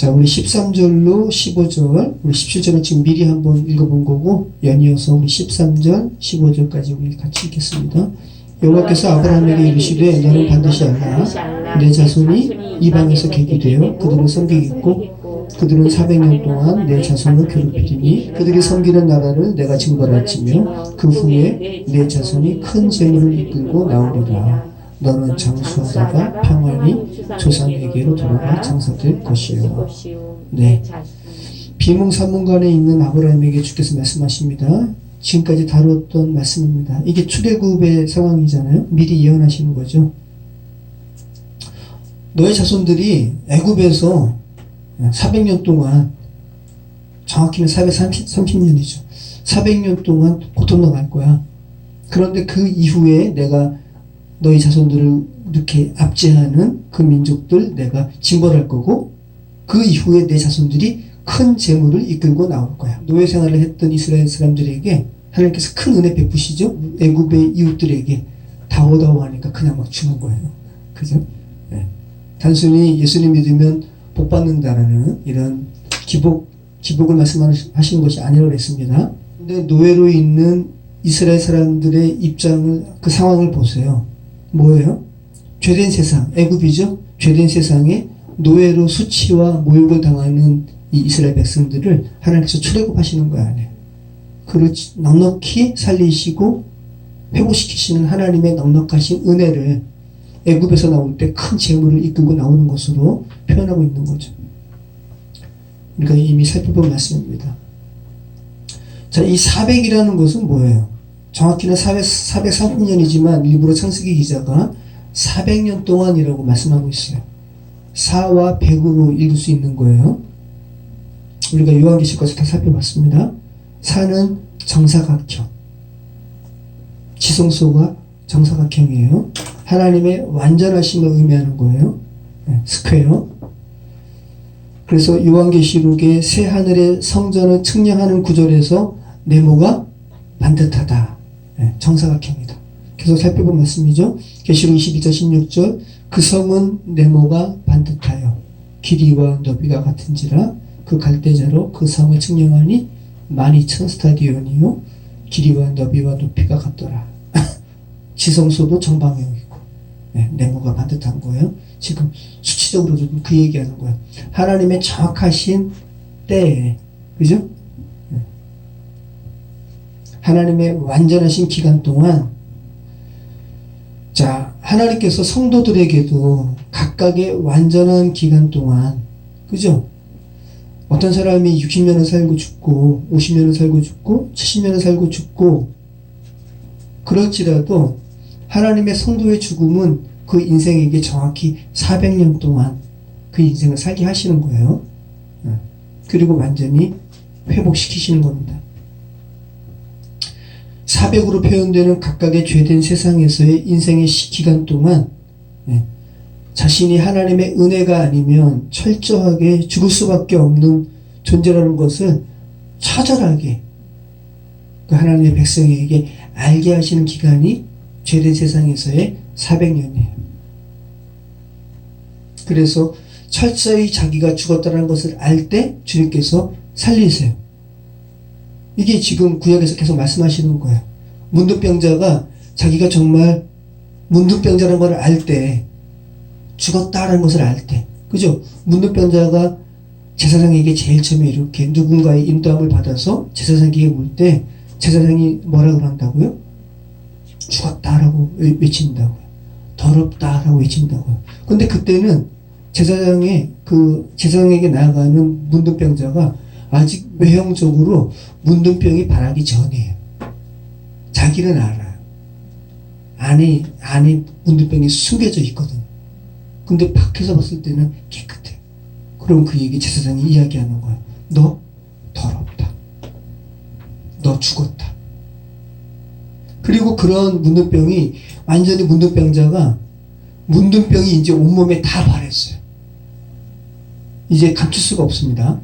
자, 우리 13절로 15절, 우리 17절은 지금 미리 한번 읽어본 거고, 연이어서 우리 13절, 15절까지 우리 같이 읽겠습니다. 여호와께서 아브라함에게 이르시되 너는 반드시 알라. 내 자손이 이방에서 객이 되어 그들을 섬기겠고 그들은 400년 동안 내 자손을 괴롭히리니 그들이 섬기는 나라를 내가 징벌할지며 그 후에 내 자손이 큰 재물을 이끌고 나오리라. 너는 장수하다가 평안히 조상에게로 돌아가 장사될 것이요. 네. 비몽사몽간에 있는 아브라함에게 주께서 말씀하십니다. 지금까지 다루었던 말씀입니다. 이게 출애굽의 상황이잖아요. 미리 예언하시는 거죠. 너의 자손들이 애굽에서 400년 동안, 정확히는 430년이죠. 400년 동안 고통당할 거야. 그런데 그 이후에 내가 너희 자손들을 이렇게 압제하는 그 민족들 내가 징벌할 거고, 그 이후에 내 자손들이 큰 재물을 이끌고 나올 거야. 노예 생활을 했던 이스라엘 사람들에게 하나님께서 큰 은혜 베푸시죠. 애굽의 이웃들에게 다오다오하니까 그냥 막 주는 거예요. 그죠? 네. 단순히 예수님 믿으면 복 받는다라는 이런 기복을 말씀하시는 것이 아니라고 했습니다. 근데 노예로 있는 이스라엘 사람들의 입장을, 그 상황을 보세요. 뭐예요? 죄된 세상, 애굽이죠. 죄된 세상에 노예로 수치와 모욕을 당하는 이 이스라엘 백성들을 하나님께서 출애굽하시는 거 아니에요. 그를 넉넉히 살리시고 회복시키시는 하나님의 넉넉하신 은혜를 애굽에서 나올 때 큰 재물을 이끌고 나오는 것으로 표현하고 있는 거죠. 그러니까 이미 살펴본 말씀입니다. 자, 이 400이라는 것은 뭐예요? 정확히는 430년이지만 일부러 창세기 기자가 400년 동안이라고 말씀하고 있어요. 4와 100으로 읽을 수 있는 거예요. 우리가 요한계시록까지 다 살펴봤습니다. 4는 정사각형, 지성소가 정사각형이에요. 하나님의 완전하심을 의미하는 거예요. 네, 스퀘어. 그래서 요한계시록의 새 하늘의 성전을 측량하는 구절에서 네모가 반듯하다. 네, 정사각형이다. 계속 살펴본 말씀이죠. 계시록 22절 16절 그 성은 네모가 반듯하여 길이와 너비가 같은지라 그 갈대자로 그 성을 측량하니 12,000스타디온이요 길이와 너비와 높이가 같더라. 지성소도 정방형이고 네, 네모가 반듯한 거예요. 지금 수치적으로 좀 그 얘기하는 거예요. 하나님의 정확하신 때에, 그죠? 네. 하나님의 완전하신 기간 동안, 자, 하나님께서 성도들에게도 각각의 완전한 기간 동안, 그죠? 어떤 사람이 60년을 살고 죽고 50년을 살고 죽고 70년을 살고 죽고 그럴지라도 하나님의 성도의 죽음은 그 인생에게 정확히 400년 동안 그 인생을 살게 하시는 거예요. 그리고 완전히 회복시키시는 겁니다. 400으로 표현되는 각각의 죄된 세상에서의 인생의 기간 동안 자신이 하나님의 은혜가 아니면 철저하게 죽을 수밖에 없는 존재라는 것을 처절하게 그 하나님의 백성에게 알게 하시는 기간이 죄된 세상에서의 400년이에요. 그래서 철저히 자기가 죽었다는 것을 알 때 주님께서 살리세요. 이게 지금 구약에서 계속 말씀하시는 거예요. 문둥병자가 자기가 정말 문둥병자라는 걸 알 때, 죽었다라는 것을 알 때, 그죠? 문둥병자가 제사장에게 제일 처음에 이렇게 누군가의 인도함을 받아서 제사장에게 물 때 제사장이 뭐라 그런다고요? 죽었다라고 외친다고요. 더럽다라고 외친다고요. 근데 그때는 제사장에게 나아가는 문둥병자가 아직 외형적으로 문둥병이 발하기 전이에요. 자기는 알아요. 안에 문둥병이 숨겨져 있거든요. 근데 밖에서 봤을 때는 깨끗해. 그럼 그에게 제사장이 이야기하는 거예요. 너 더럽다. 너 죽었다. 그리고 그런 문둥병이 완전히 문둥병자가 문둥병이 이제 온몸에 다 발했어요. 이제 감출 수가 없습니다.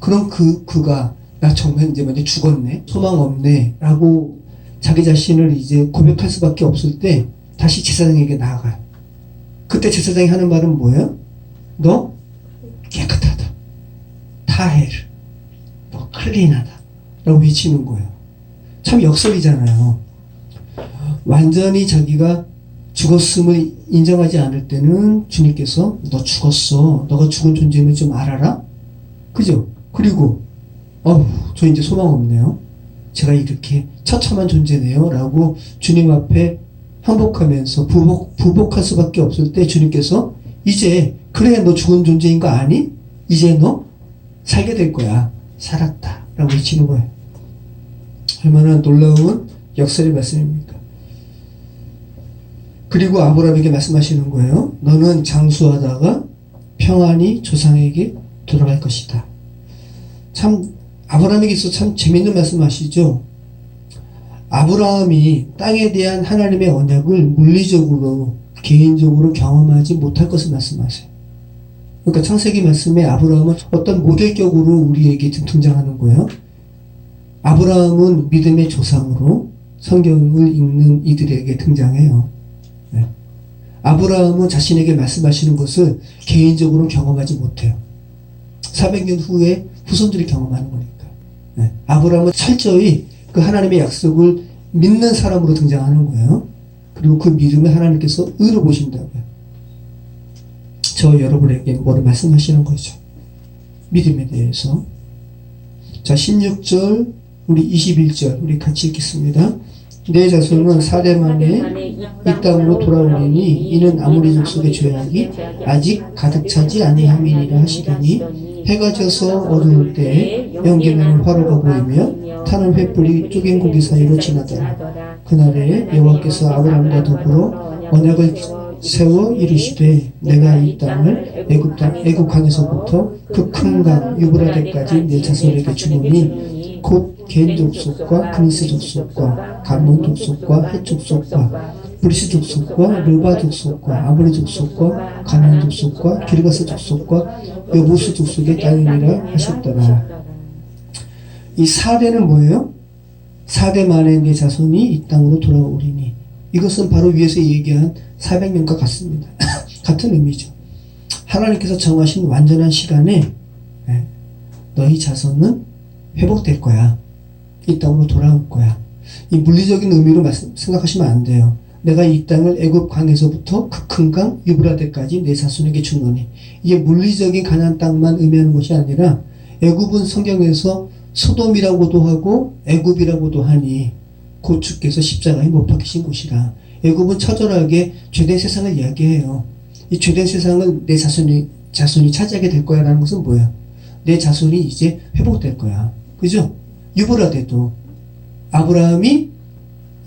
그럼 그가 나 정말 이제 완전 죽었네, 소망 없네 라고 자기 자신을 이제 고백할 수밖에 없을 때 다시 제사장에게 나아가요. 그때 제사장이 하는 말은 뭐예요? 너 깨끗하다. 타헬, 너 클린하다 라고 외치는 거예요. 참 역설이잖아요. 완전히 자기가 죽었음을 인정하지 않을 때는 주님께서 너 죽었어. 너가 죽은 존재임을 좀 알아라. 그죠? 그리고 저 이제 소망 없네요. 제가 이렇게 처참한 존재네요. 라고 주님 앞에 항복하면서 부복할 수밖에 없을 때 주님께서 이제 그래 너 죽은 존재인 거 아니? 이제 너 살게 될 거야. 살았다. 라고 외치는 거예요. 얼마나 놀라운 역설의 말씀입니까? 그리고 아브라함에게 말씀하시는 거예요. 너는 장수하다가 평안히 조상에게 돌아갈 것이다. 참 아브라함에게 있어서 참 재밌는 말씀하시죠. 아브라함이 땅에 대한 하나님의 언약을 물리적으로 개인적으로 경험하지 못할 것을 말씀하세요. 그러니까 창세기 말씀에 아브라함은 어떤 모델격으로 우리에게 등장하는 거예요. 아브라함은 믿음의 조상으로 성경을 읽는 이들에게 등장해요. 네. 아브라함은 자신에게 말씀하시는 것을 개인적으로 경험하지 못해요. 400년 후에 후손들이 경험하는 거니까. 네. 아브라함은 철저히 그 하나님의 약속을 믿는 사람으로 등장하는 거예요. 그리고 그 믿음을 하나님께서 의로 보신다고요. 저 여러분에게 뭐를 말씀하시는 거죠. 믿음에 대해서. 자, 16절, 우리 21절, 우리 같이 읽겠습니다. 내 자손은 4대 만에 이 땅으로 돌아오리니 이는 아모리 족속의 죄악이 아직 가득 차지 아니함이니라 하시더니 해가 져서 어두울 때에 연기나는 화로가 보이며 타는 횃불이 쪼갠 고기 사이로 지나더라. 그날에 여호와께서 아브라함과 더불어 언약을 세워 이르시되 내가 이 땅을 애굽 강에서부터 그 큰 강 유브라데까지 내 자손에게 주노니 곧 겐 족속과 그니스 족속과 감몬 족속과 헷 족속과 브리스 족속과 르바 족속과 아모리 족속과 가나안 족속과 기르가스 족속과 여부스 족속의 땅이니라 하셨더라. 이 4대는 뭐예요? 4대 만에 내 자손이 이 땅으로 돌아오리니 이것은 바로 위에서 얘기한 400년과 같습니다. 같은 의미죠. 하나님께서 정하신 완전한 시간에 너희 자손은 회복될 거야. 이 땅으로 돌아올 거야. 이 물리적인 의미로 생각하시면 안 돼요. 내가 이 땅을 애굽 강에서부터 그 큰 강 유브라데까지 내 자손에게 주노니 이게 물리적인 가나안 땅만 의미하는 것이 아니라 애굽은 성경에서 소돔이라고도 하고 애굽이라고도 하니 곧 주께서 십자가에 못 박히신 곳이라. 애굽은 처절하게 죄된 세상을 이야기해요. 이 죄된 세상을 내 자손이 차지하게 될 거야 라는 것은 뭐야? 내 자손이 이제 회복될 거야. 그죠? 유브라데도 아브라함이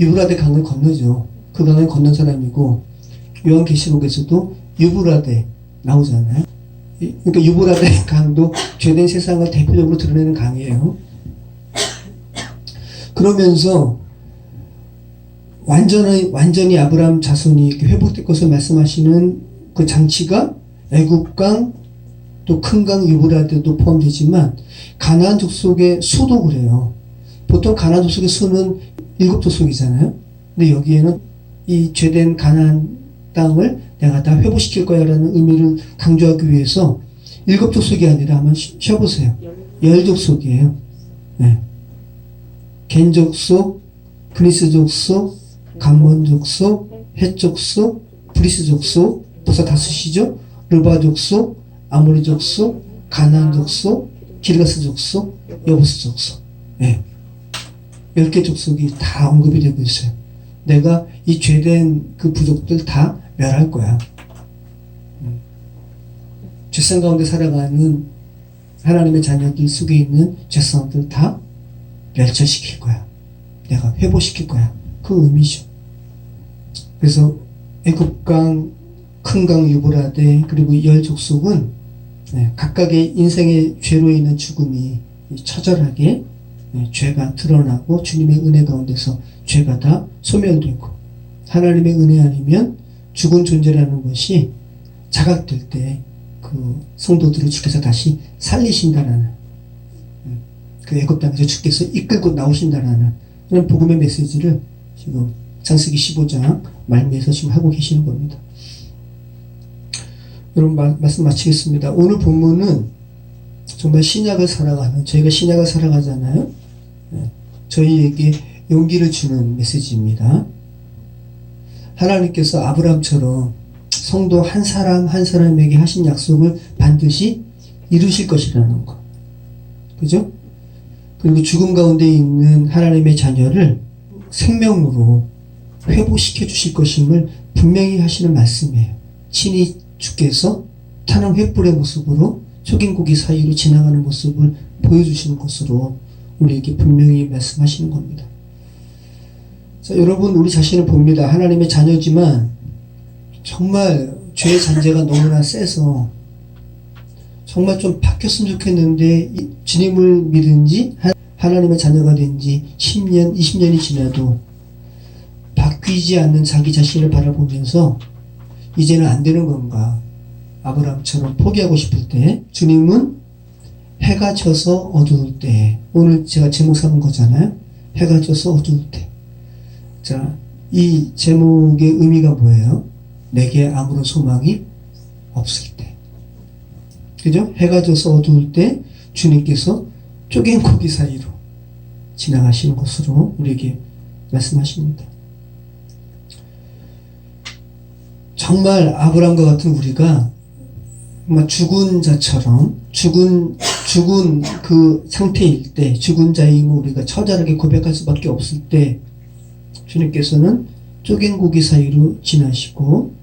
유브라데 강을 건너죠. 그 강을 건넌 사람이고 요한계시록에서도 유브라데 나오잖아요. 그러니까 유브라데 강도 죄된 세상을 대표적으로 드러내는 강이에요. 그러면서 완전히 아브라함 자손이 회복될 것을 말씀하시는 그 장치가 애굽강 또 큰 강 유브라데도 포함되지만 가나안 족속의 수도 그래요. 보통 가나안 족속의 수는 7족속이잖아요. 근데 여기에는 이 죄된 가나안 땅을 내가 다 회복시킬 거야 라는 의미를 강조하기 위해서 7족속이 아니라 한번 쉬어보세요. 10족속이에요. 네. 겐 족속, 그니스 족속, 감몬 족속, 헷 족속, 브리스 족속, 벌써 다 쓰시죠? 르바 족속, 아모리 족속, 가나안 족속, 기르가스 족속, 여부스 족속. 네. 10개 족속이 다 언급이 되고 있어요. 내가 이 죄된 그 부족들 다 멸할 거야. 죄성 가운데 살아가는 하나님의 자녀들 속에 있는 죄성들 다 멸절시킬 거야. 내가 회복시킬 거야. 그 의미죠. 그래서 애굽강, 큰강 유브라데 그리고 10족속은 각각의 인생의 죄로 인한 죽음이 처절하게 죄가 드러나고 주님의 은혜 가운데서 죄가 다 소멸되고 하나님의 은혜 아니면 죽은 존재라는 것이 자각될 때 그 성도들을 주께서 다시 살리신다라는 그 애굽 땅에서 주께서 이끌고 나오신다라는 그런 복음의 메시지를 지금 창세기 15장 말미에서 지금 하고 계시는 겁니다. 여러분 말씀 마치겠습니다. 오늘 본문은 정말 신약을 살아가는, 저희가 신약을 살아가잖아요. 저희에게 용기를 주는 메시지입니다. 하나님께서 아브라함처럼 성도 한 사람 한 사람에게 하신 약속을 반드시 이루실 것이라는 것. 그죠? 그리고 죽음 가운데 있는 하나님의 자녀를 생명으로 회복시켜 주실 것임을 분명히 하시는 말씀이에요. 친히 주께서 타는 횃불의 모습으로 초긴고기 사이로 지나가는 모습을 보여주시는 것으로 우리에게 분명히 말씀하시는 겁니다. 자, 여러분, 우리 자신을 봅니다. 하나님의 자녀지만 정말 죄의 잔재가 너무나 세서 정말 좀 바뀌었으면 좋겠는데, 주님을 믿은 지 하나님의 자녀가 된 지 10년, 20년이 지나도 바뀌지 않는 자기 자신을 바라보면서 이제는 안 되는 건가, 아브라함처럼 포기하고 싶을 때, 주님은 해가 져서 어두울 때, 오늘 제가 제목 삼은 거잖아요. 해가 져서 어두울 때. 자, 이 제목의 의미가 뭐예요? 내게 아무런 소망이 없을 때. 그죠? 해가 져서 어두울 때 주님께서 쪼갠 고기 사이로 지나가시는 것으로 우리에게 말씀하십니다. 정말 아브라함과 같은 우리가 정말 죽은 자처럼 죽은 그 상태일 때, 죽은 자임을 우리가 처절하게 고백할 수밖에 없을 때 주님께서는 쪼갠 고기 사이로 지나시고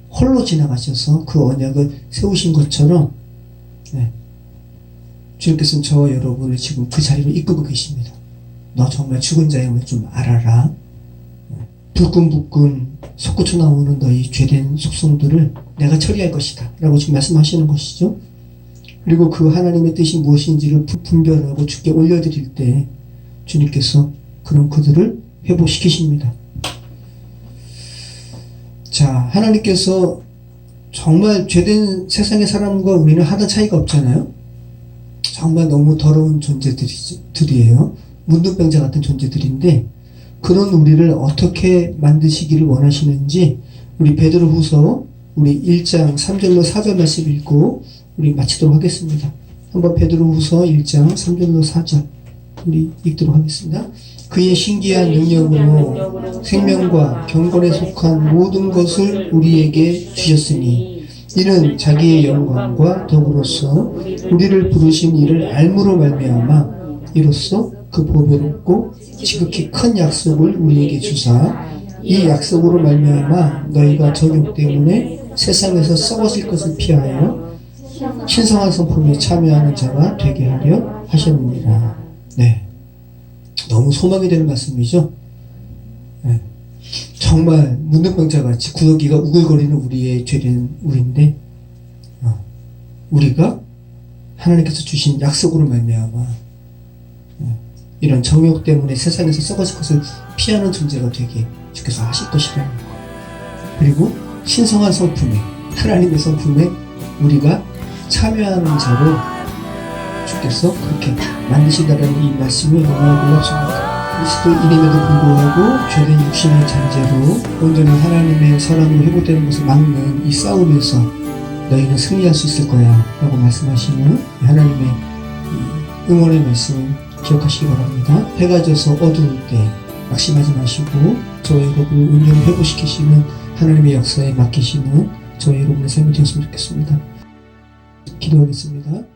홀로 지나가셔서 그 언약을 세우신 것처럼, 주님께서는 저와 여러분을 지금 그 자리로 이끌고 계십니다. 너 정말 죽은 자임을 좀 알아라. 불끈불끈 솟구쳐 나오는 너희 죄된 속성들을 내가 처리할 것이다 라고 지금 말씀하시는 것이죠. 그리고 그 하나님의 뜻이 무엇인지를 분별하고 주께 올려드릴 때 주님께서 그런 그들을 회복시키십니다. 자, 하나님께서 정말 죄된 세상의 사람과 우리는 하나 차이가 없잖아요. 정말 너무 더러운 존재들이에요. 문둥병자 같은 존재들인데, 그런 우리를 어떻게 만드시기를 원하시는지 우리 베드로후서 우리 1장 3절로 4절 말씀 읽고 우리 마치도록 하겠습니다. 한번 베드로후서 1장 3절로 4절 우리 읽도록 하겠습니다. 그의 신기한 능력으로 생명과 경건에 속한 모든 것을 우리에게 주셨으니 이는 자기의 영광과 더불어서 우리를 부르신 이를 알므로 말미암아 이로써 그 보배롭고 지극히 큰 약속을 우리에게 주사 이 약속으로 말미암아 너희가 정욕 때문에 세상에서 썩어질 것을 피하여 신성한 성품에 참여하는 자가 되게 하려 하셨느니라. 네, 너무 소망이 되는 말씀이죠. 네. 정말 문둥병자같이 구더기가 우글거리는 우리의 죄된 우리인데, 우리가 하나님께서 주신 약속으로 말미암아 이런 정욕 때문에 세상에서 썩어질 것을 피하는 존재가 되게 주께서 하실 것이라는 것. 그리고 신성한 성품에, 하나님의 성품에 우리가 참여하는 자로 주께서 그렇게 만드신다는 이 말씀이 너무나 놀랍습니다. 그리스도인임에도 불구하고 죄된 육신의 잔재로 온전히 하나님의 사랑으로 회복되는 것을 막는 이 싸움에서 너희는 승리할 수 있을 거야 라고 말씀하시는 하나님의 응원의 말씀 기억하시기 바랍니다. 해가 져서 어두울 때 낙심하지 마시고 저와 여러분을 온전히 회복시키시는 하나님의 역사에 맡기시는 저와 여러분의 삶이 되었으면 좋겠습니다. 기도하겠습니다.